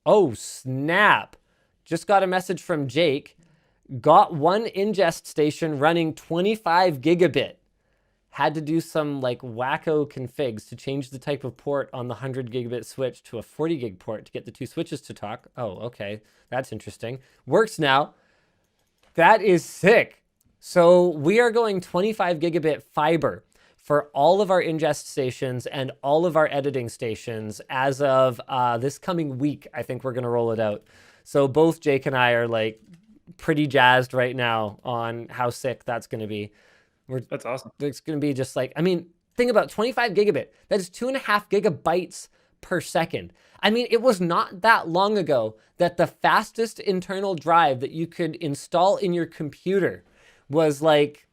Oh, snap. Just got a message from Jake. Got one ingest station running 25 gigabit. Had to do some like wacko configs to change the type of port on the 100 gigabit switch to a 40 gig port to get the two switches to talk. Oh, okay. That's interesting. Works now. That is sick. So we are going 25 gigabit fiber for all of our ingest stations and all of our editing stations as of this coming week. I think we're going to roll it out. So both Jake and I are like pretty jazzed right now on how sick that's going to be. That's awesome. It's going to be just like, I mean, think about 25 gigabit. That is 2.5 gigabytes per second. I mean, it was not that long ago that the fastest internal drive that you could install in your computer was like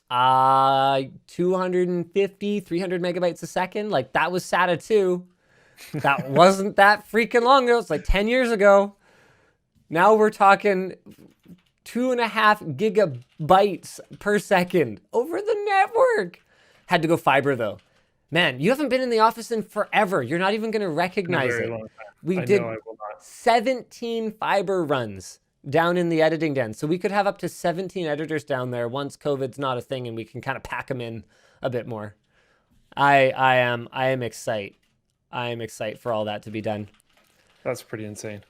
250, 300 megabytes a second. Like that was SATA 2. That wasn't that freaking long ago. It's like 10 years ago. Now we're talking 2.5 gigabytes per second over the network. Had to go fiber though. Man, you haven't been in the office in forever. You're not even going to In a recognize very it. long time. We I know did I will not. 17 fiber runs down in the editing den. So we could have up to 17 editors down there once COVID's not a thing and we can kind of pack them in a bit more. I am excited. I am excited for all that to be done. That's pretty insane.